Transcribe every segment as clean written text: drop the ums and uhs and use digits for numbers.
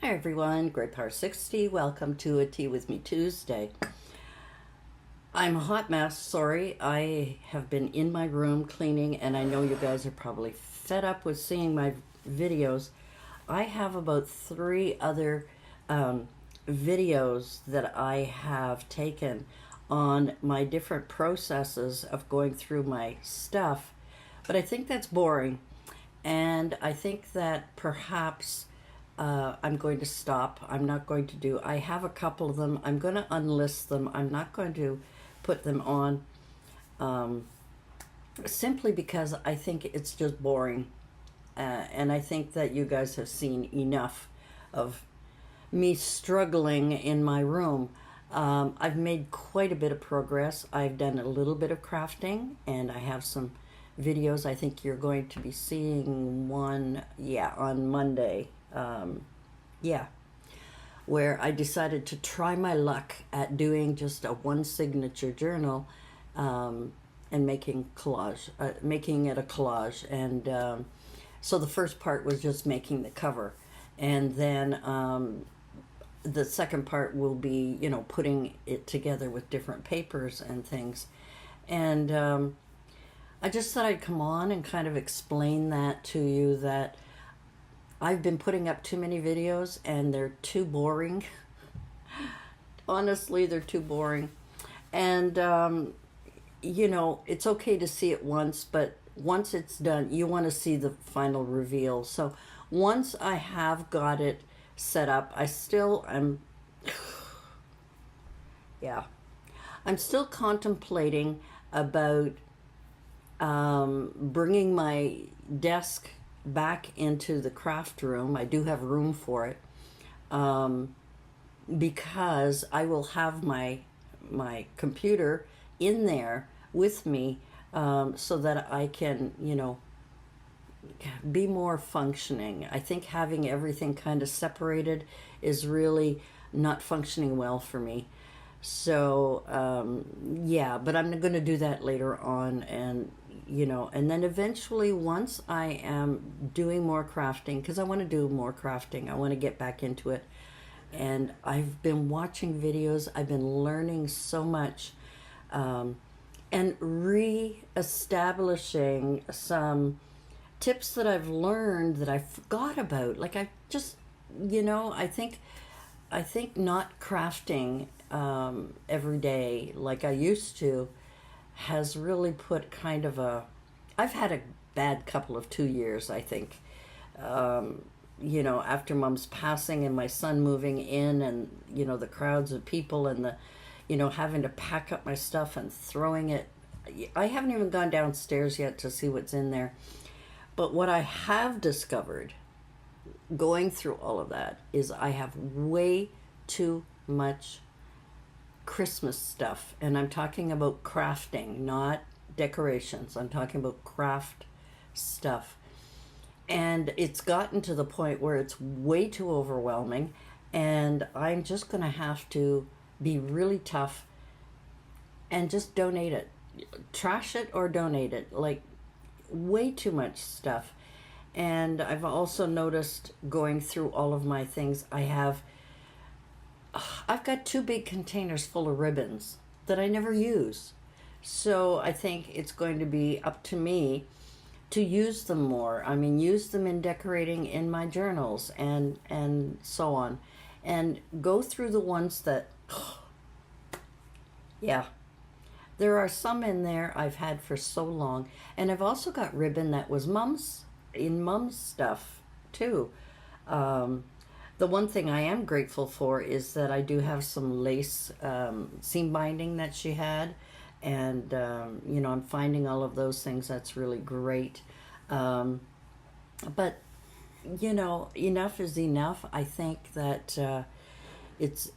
Hi everyone, Great Power 60. Welcome to a Tea with Me Tuesday. I'm a hot mess, sorry. I have been in my room cleaning, and I know you guys are probably fed up with seeing my videos. I have about three other videos that I have taken on my different processes of going through my stuff, but I think that's boring, and I think that perhaps I'm going to stop. I'm not going to do. I have a couple of them. I'm going to unlist them. I'm not going to put them on simply because I think it's just boring. And I think that you guys have seen enough of me struggling in my room. I've made quite a bit of progress. I've done a little bit of crafting, and I have some videos. I think you're going to be seeing one, yeah, on Monday. Yeah, where I decided to try my luck at doing just a one signature journal, and making it a collage. And so the first part was just making the cover, and then the second part will be, putting it together with different papers and things. And I just thought I'd come on and kind of explain that to you, that I've been putting up too many videos and they're too boring. Honestly, they're too boring. And, it's okay to see it once, but once it's done, you want to see the final reveal. So once I have got it set up, yeah, I'm still contemplating about bringing my desk back into the craft room. I do have room for it, because I will have my computer in there with me, so that I can, be more functioning. I think having everything kind of separated is really not functioning well for me. So yeah, but I'm going to do that later on. And then eventually, once I am doing more crafting, because I want to do more crafting, I want to get back into it. And I've been watching videos, I've been learning so much, and re-establishing some tips that I've learned that I forgot about. Like I just, I think not crafting every day like I used to has really put kind of I've had a bad couple of 2 years, I think. After Mom's passing and my son moving in, and, the crowds of people, and having to pack up my stuff and throwing it. I haven't even gone downstairs yet to see what's in there. But what I have discovered going through all of that is I have way too much Christmas stuff, and I'm talking about crafting, not decorations. I'm talking about craft stuff. And it's gotten to the point where it's way too overwhelming, and I'm just going to have to be really tough and just donate it. Trash it or donate it. Like, way too much stuff. And I've also noticed, going through all of my things, I've got 2 big containers full of ribbons that I never use. So I think it's going to be up to me to use them more. I mean, use them in decorating in my journals and so on. And go through the ones that, yeah. There are some in there I've had for so long. And I've also got ribbon that was Mom's stuff too. The one thing I am grateful for is that I do have some lace seam binding that she had. And, I'm finding all of those things. That's really great. But, enough is enough. I think that it's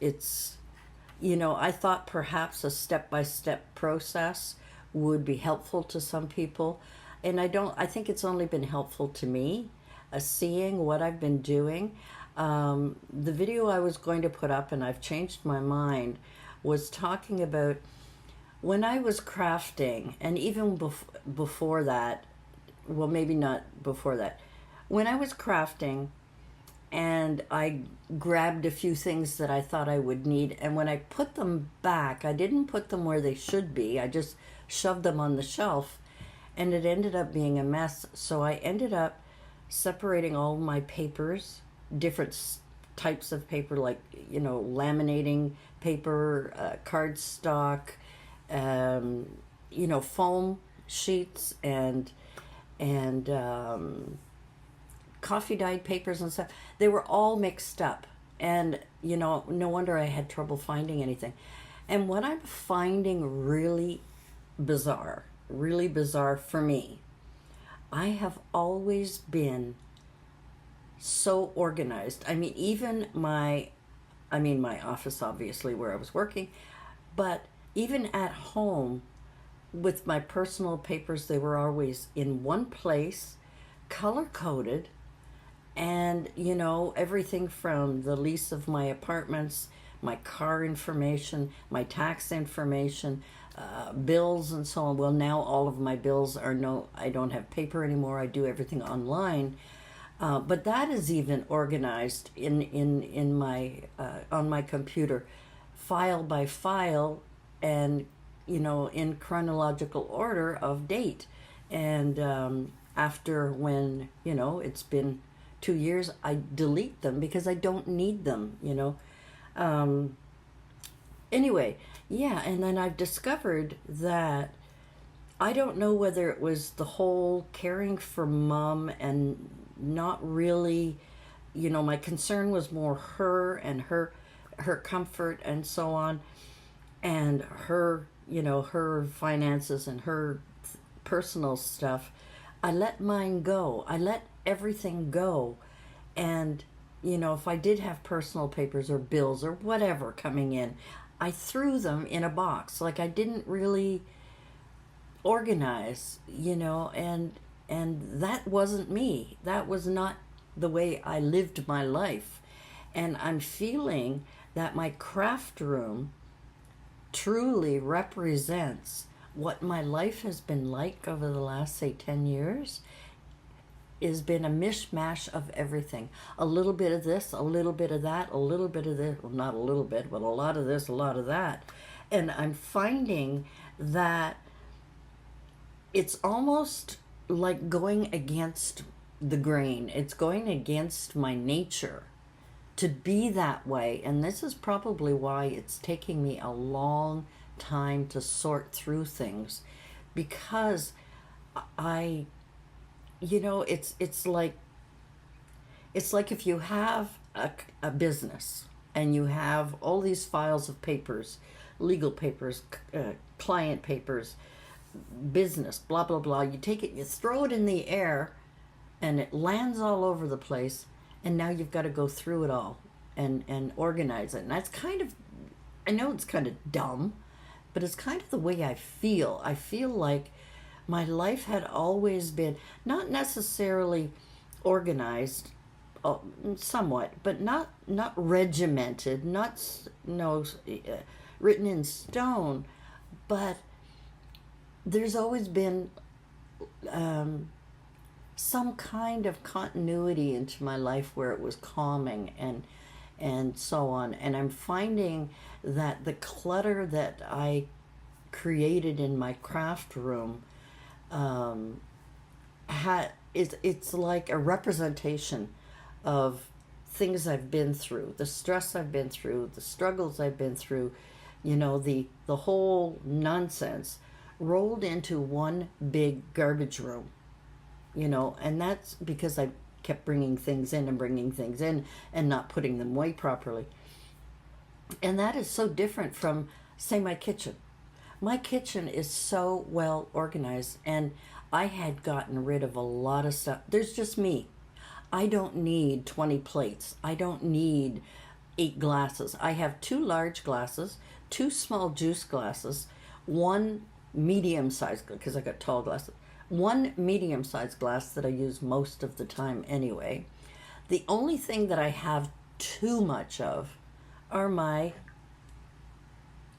I thought perhaps a step-by-step process would be helpful to some people. And I think it's only been helpful to me, seeing what I've been doing. The video I was going to put up, and I've changed my mind, was talking about when I was crafting, and even before that, well, maybe not before that, when I was crafting and I grabbed a few things that I thought I would need. And when I put them back, I didn't put them where they should be. I just shoved them on the shelf, and it ended up being a mess. So I ended up separating all my papers, different types of paper, like, laminating paper, cardstock, foam sheets, and coffee dyed papers and stuff. They were all mixed up, and no wonder I had trouble finding anything. And what I'm finding really bizarre for me, I have always been so organized. I mean, even my office, obviously, where I was working, but even at home with my personal papers, they were always in one place, color coded, and everything from the lease of my apartments, my car information, my tax information, bills, and so on. Well, now all of my bills are I don't have paper anymore. I do everything online. But that is even organized in my on my computer, file by file, and in chronological order of date. And after, when it's been 2 years, I delete them because I don't need them. Anyway, yeah, and then I've discovered that I don't know whether it was the whole caring for mom and not really, my concern was more her and her comfort and so on, and her, her finances and her personal stuff. I let mine go. I let everything go. And, if I did have personal papers or bills or whatever coming in, I threw them in a box. Like, I didn't really organize, and that wasn't me. That was not the way I lived my life. And I'm feeling that my craft room truly represents what my life has been like over the last, say, 10 years. Has been a mishmash of everything. A little bit of this, a little bit of that, a little bit of this, well, not a little bit, but a lot of this, a lot of that. And I'm finding that it's almost like going against the grain. It's going against my nature to be that way. And this is probably why it's taking me a long time to sort through things, because it's like if you have a business and you have all these files of papers, legal papers, client papers, business, blah, blah, blah. You take it, you throw it in the air, and it lands all over the place, and now you've got to go through it all and organize it. And that's I know it's kind of dumb, but it's kind of the way I feel. I feel like my life had always been not necessarily organized, somewhat, but not regimented, not written in stone, but there's always been some kind of continuity into my life where it was calming and so on. And I'm finding that the clutter that I created in my craft room it's like a representation of things I've been through, the stress I've been through, the struggles I've been through, the whole nonsense rolled into one big garbage room, and that's because I kept bringing things in and not putting them away properly. And that is so different from, say, my kitchen. My kitchen is so well organized, and I had gotten rid of a lot of stuff. There's just me. I don't need 20 plates. I don't need 8 glasses. I have 2 large glasses, 2 small juice glasses, 1 medium-sized, because I got tall glasses, 1 medium-sized glass that I use most of the time anyway. The only thing that I have too much of are my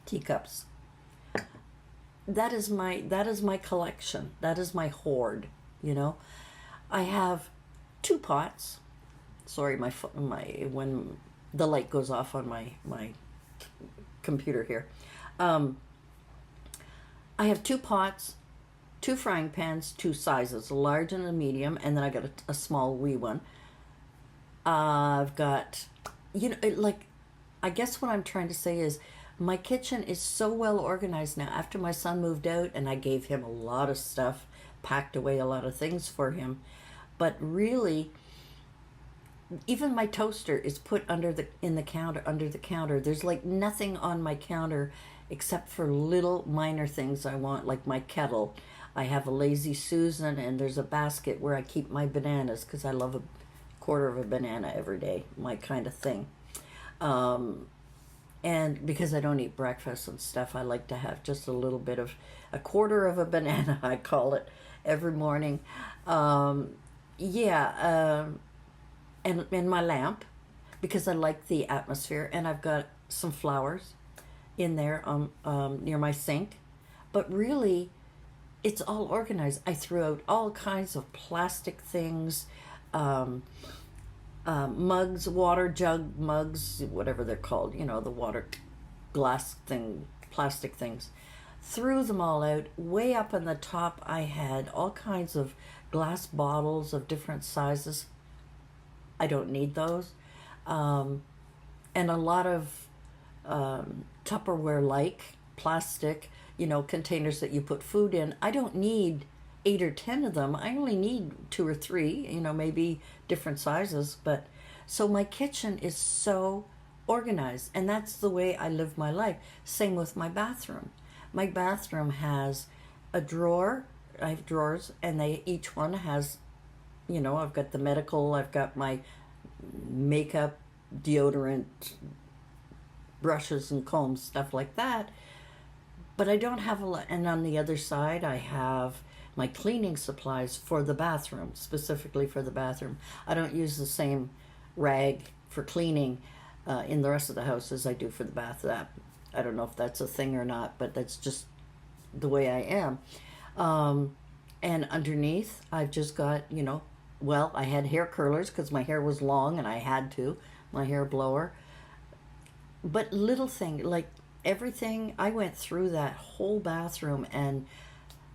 teacups. That is my collection. That is my hoard, I have 2 pots, Sorry, when the light goes off on my computer here. Um, I have 2 pots, 2 frying pans, 2 sizes, a large and a medium, and then I got a small wee one. I've got, like, I guess what I'm trying to say is my kitchen is so well organized now after my son moved out and I gave him a lot of stuff, packed away a lot of things for him. But really, even my toaster is put under the counter. There's like nothing on my counter except for little minor things I want, like my kettle. I have a Lazy Susan, and there's a basket where I keep my bananas because I love a quarter of a banana every day, my kind of thing. Um, and because I don't eat breakfast and stuff, I like to have just a little bit of a quarter of a banana, I call it, every morning. Um, yeah, and my lamp because I like the atmosphere, and I've got some flowers in there near my sink. But really, it's all organized. I threw out all kinds of plastic things, um, mugs, water jug mugs, whatever they're called, the water glass thing, plastic things. Threw them all out. Way up on the top, I had all kinds of glass bottles of different sizes. I don't need those. Um, and a lot of Tupperware like plastic, containers that you put food in. I don't need 8 or 10 of them. I only need 2 or 3, maybe different sizes. But so my kitchen is so organized, and that's the way I live my life. Same with my bathroom. My bathroom has a drawer. I have drawers, and each one has, I've got the medical, I've got my makeup, deodorant, brushes and combs, stuff like that. But I don't have a lot. And on the other side, I have my cleaning supplies for the bathroom, specifically for the bathroom. I don't use the same rag for cleaning in the rest of the house as I do for the bath. I don't know if that's a thing or not, but that's just the way I am. Um, and underneath, I've just got, well, I had hair curlers because my hair was long and I had to, my hair blower. But little thing, like everything, I went through that whole bathroom and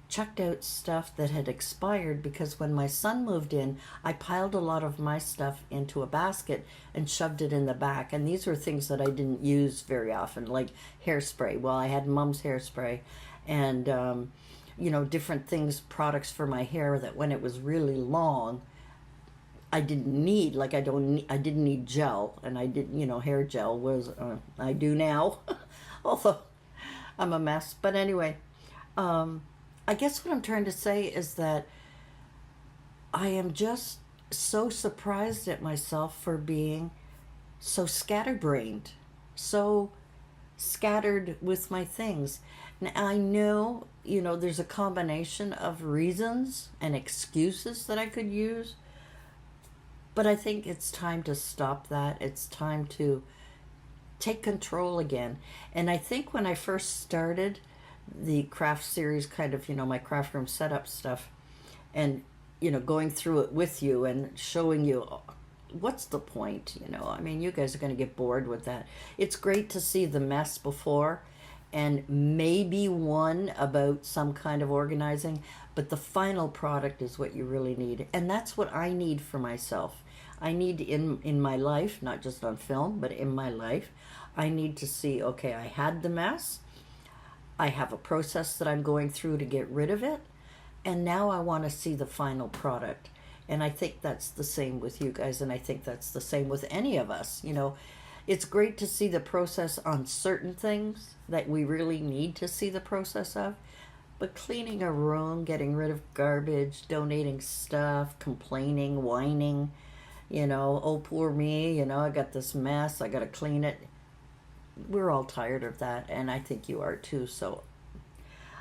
chucked out stuff that had expired because when my son moved in, I piled a lot of my stuff into a basket and shoved it in the back. And these were things that I didn't use very often, like hairspray. Well, I had mom's hairspray and, different things, products for my hair that when it was really long, I didn't need, like I didn't need gel, and I didn't, hair gel was, I do now, although I'm a mess. But anyway, I guess what I'm trying to say is that I am just so surprised at myself for being so scatterbrained, so scattered with my things. Now I know, there's a combination of reasons and excuses that I could use, but I think it's time to stop that. It's time to take control again. And I think when I first started the craft series, kind of, my craft room setup stuff, and, going through it with you and showing you what's the point, I mean, you guys are going to get bored with that. It's great to see the mess before and maybe one about some kind of organizing, but the final product is what you really need. And that's what I need for myself. I need in my life, not just on film, but in my life, I need to see, okay, I had the mess. I have a process that I'm going through to get rid of it. And now I want to see the final product. And I think that's the same with you guys. And I think that's the same with any of us. It's great to see the process on certain things that we really need to see the process of. But cleaning a room, getting rid of garbage, donating stuff, complaining, whining, oh, poor me, I got this mess, I got to clean it. We're all tired of that, and I think you are too. So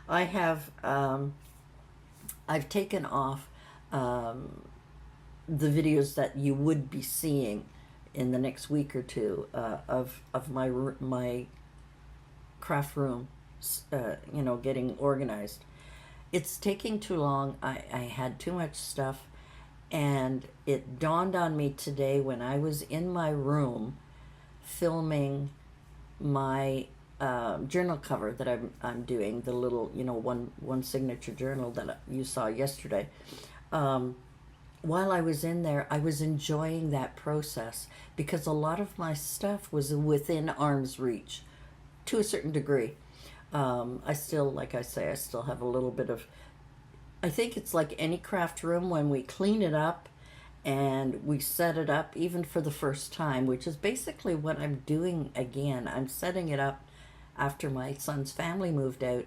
I have, I've taken off the videos that you would be seeing in the next week or two of my craft room, getting organized. It's taking too long. I had too much stuff, And it dawned on me today when I was in my room filming my journal cover that I'm doing, the little, one signature journal that you saw yesterday. While I was in there, I was enjoying that process because a lot of my stuff was within arm's reach to a certain degree. I still, like I say, I still have a little bit of. I think it's like any craft room when we clean it up and we set it up, even for the first time, which is basically what I'm doing again. I'm setting it up after my son's family moved out.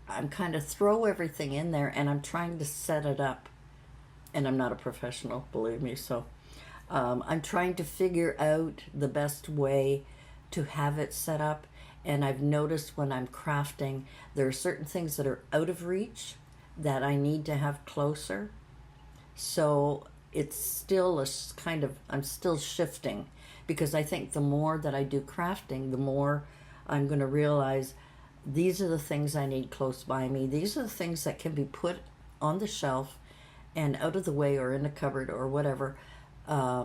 I'm kind of throw everything in there and I'm trying to set it up. And I'm not a professional, believe me, so I'm trying to figure out the best way to have it set up. And I've noticed when I'm crafting, there are certain things that are out of reach that I need to have closer. So it's still a kind of, I'm still shifting, because I think the more that I do crafting, the more I'm going to realize these are the things I need close by me. These are the things that can be put on the shelf and out of the way or in a cupboard or whatever,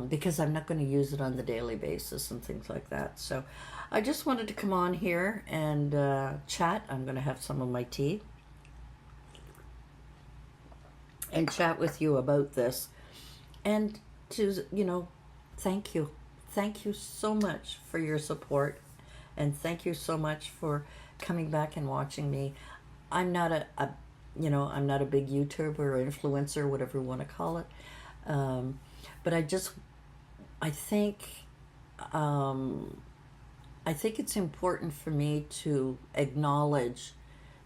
because I'm not going to use it on the daily basis and things like that. So I just wanted to come on here and chat. I'm going to have some of my tea and chat with you about this, and to, thank you. Thank you so much for your support, and thank you so much for coming back and watching me. I'm not I'm not a big YouTuber or influencer, whatever you want to call it. But I think it's important for me to acknowledge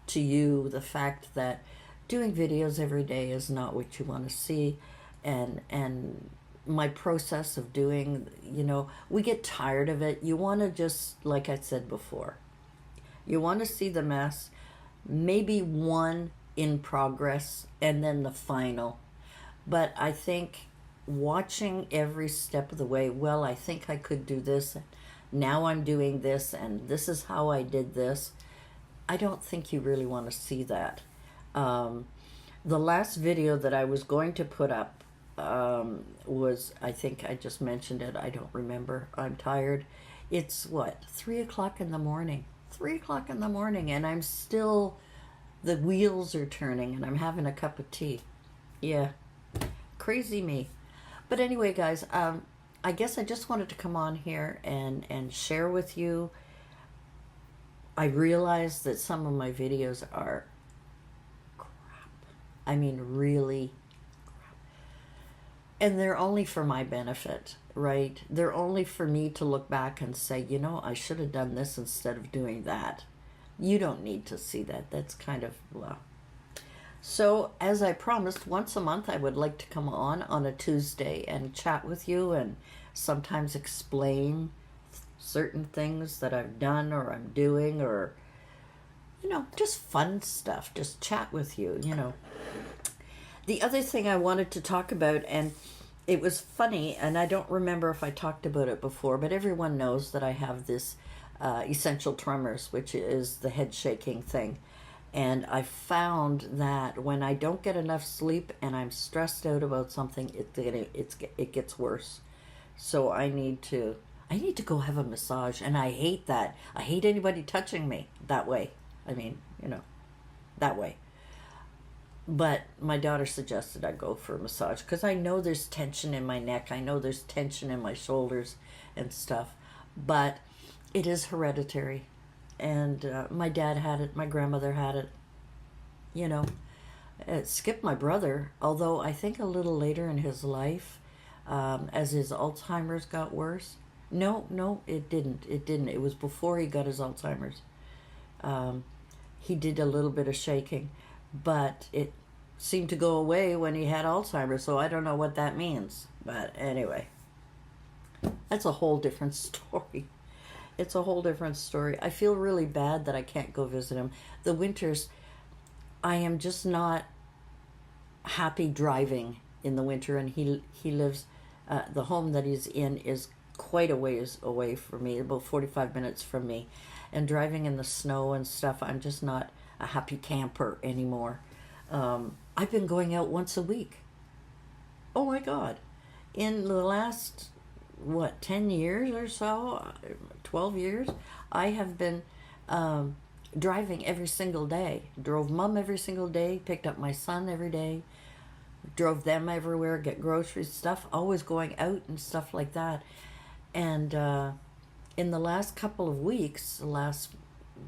to you the fact that doing videos every day is not what you want to see, and my process of doing, we get tired of it. You want to just, like I said before, you want to see the mess, maybe one in progress, and then the final. But I think watching every step of the way, well, I think I could do this, now I'm doing this, and this is how I did this, I don't think you really want to see that. The last video that I was going to put up was, I think I just mentioned it, I don't remember, I'm tired. It's 3 o'clock in the morning. 3 o'clock in the morning, and I'm still, the wheels are turning, and I'm having a cup of tea. Yeah, crazy me. But anyway, guys, I guess I just wanted to come on here and share with you. I realize that some of my videos are crap. I mean, really crap. And they're only for my benefit, right? They're only for me to look back and say, I should have done this instead of doing that. You don't need to see that. That's kind of, well. So, as I promised, once a month I would like to come on a Tuesday and chat with you and sometimes explain certain things that I've done or I'm doing, or, just fun stuff. Just chat with you, The other thing I wanted to talk about, and it was funny, and I don't remember if I talked about it before, but everyone knows that I have this essential tremors, which is the head shaking thing. And I found that when I don't get enough sleep and I'm stressed out about something, it gets worse. So I need to go have a massage, and I hate that. I hate anybody touching me that way. I mean, that way. But my daughter suggested I go for a massage because I know there's tension in my neck. I know there's tension in my shoulders and stuff. But it is hereditary. And my dad had it. My grandmother had it. It skipped my brother, although I think a little later in his life, as his Alzheimer's got worse. No, it didn't. It was before he got his Alzheimer's. He did a little bit of shaking, but it seemed to go away when he had Alzheimer's, so I don't know what that means. But anyway, that's a whole different story. It's a whole different story. I feel really bad that I can't go visit him. The winters, I am just not happy driving in the winter, and he lives, the home that he's in is quite a ways away from me, about 45 minutes from me, and driving in the snow and stuff, I'm just not a happy camper anymore. I've been going out once a week. Oh my God. In the last, what, 10 years or so, 12 years, I have been driving every single day. Drove mom every single day, picked up my son every day, drove them everywhere, get groceries, stuff, always going out and stuff like that. And in the last couple of weeks, the last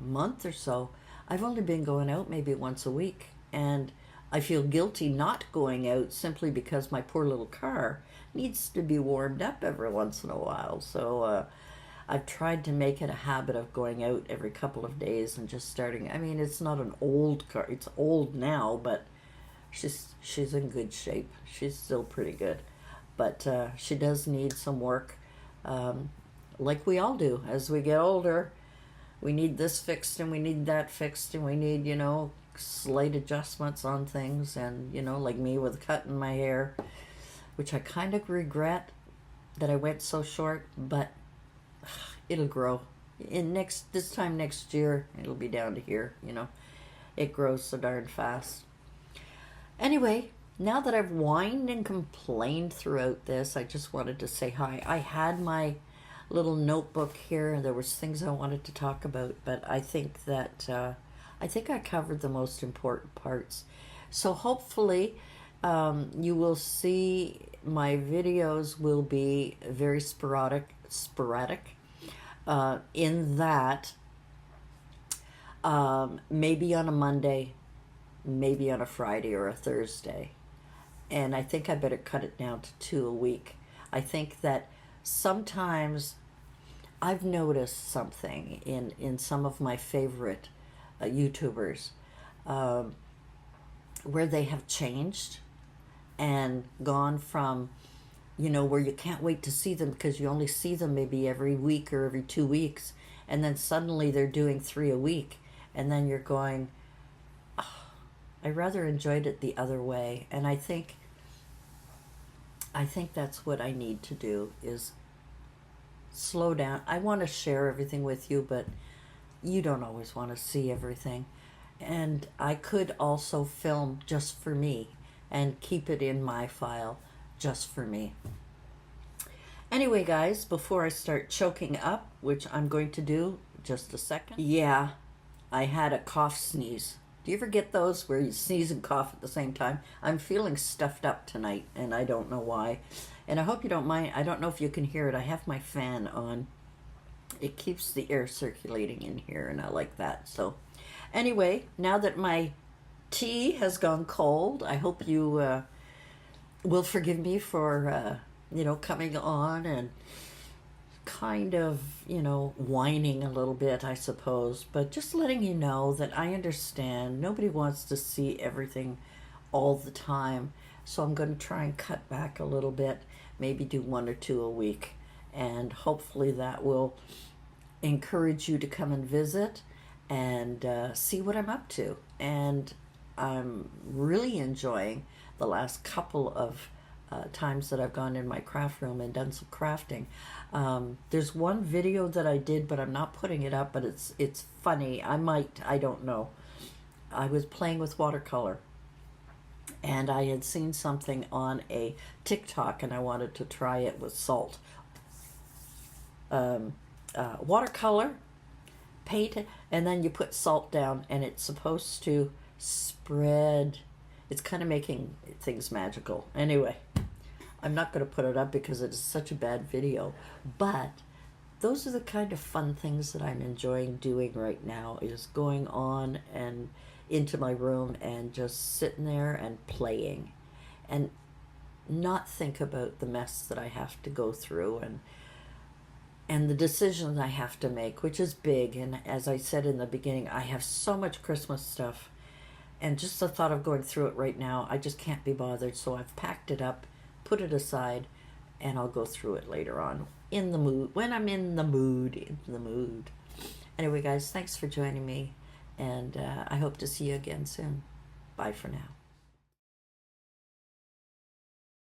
month or so, I've only been going out maybe once a week. And I feel guilty not going out simply because my poor little car needs to be warmed up every once in a while. So I've tried to make it a habit of going out every couple of days and just starting. I mean, it's not an old car. It's old now, but she's in good shape. She's still pretty good. But she does need some work, like we all do as we get older. We need this fixed and we need that fixed and we need, slight adjustments on things. And, like me with cutting my hair, which I kind of regret that I went so short, but it'll grow. This time next year, it'll be down to here, It grows so darn fast. Anyway, now that I've whined and complained throughout this, I just wanted to say hi. I had my little notebook here. There was things I wanted to talk about, but I think that I covered the most important parts. So hopefully you will see my videos will be very sporadic in that maybe on a Monday, maybe on a Friday or a Thursday. And I think I better cut it down to 2 a week. I think that sometimes I've noticed something in some of my favorite YouTubers where they have changed and gone from, where you can't wait to see them because you only see them maybe every week or every 2 weeks. And then suddenly they're doing 3 a week. And then you're going, oh, I rather enjoyed it the other way. And I think that's what I need to do is slow down. I want to share everything with you, but you don't always want to see everything. And I could also film just for me and keep it in my file just for me. Anyway, guys, before I start choking up, which I'm going to do just a second. Yeah, I had a cough sneeze. Do you ever get those where you sneeze and cough at the same time? I'm feeling stuffed up tonight, and I don't know why. And I hope you don't mind. I don't know if you can hear it. I have my fan on. It keeps the air circulating in here, and I like that. So anyway, now that my tea has gone cold, I hope you will forgive me for, coming on and kind of, whining a little bit, I suppose. But just letting you know that I understand. Nobody wants to see everything all the time. So I'm going to try and cut back a little bit, maybe do 1 or 2 a week. And hopefully that will encourage you to come and visit and see what I'm up to. And I'm really enjoying the last couple of times that I've gone in my craft room and done some crafting. There's one video that I did, but I'm not putting it up, but it's funny. I don't know. I was playing with watercolor, and I had seen something on a TikTok, and I wanted to try it with salt. Watercolor, paint it, and then you put salt down, and it's supposed to spread. It's kind of making things magical. Anyway, I'm not going to put it up because it is such a bad video, but those are the kind of fun things that I'm enjoying doing right now, is going on and into my room and just sitting there and playing and not think about the mess that I have to go through and the decisions I have to make, which is big. And as I said in the beginning, I have so much Christmas stuff, and just the thought of going through it right now, I just can't be bothered. So I've packed it up, put it aside, and I'll go through it later on in the mood, when I'm in the mood. Anyway, guys, thanks for joining me, and I hope to see you again soon. Bye for now.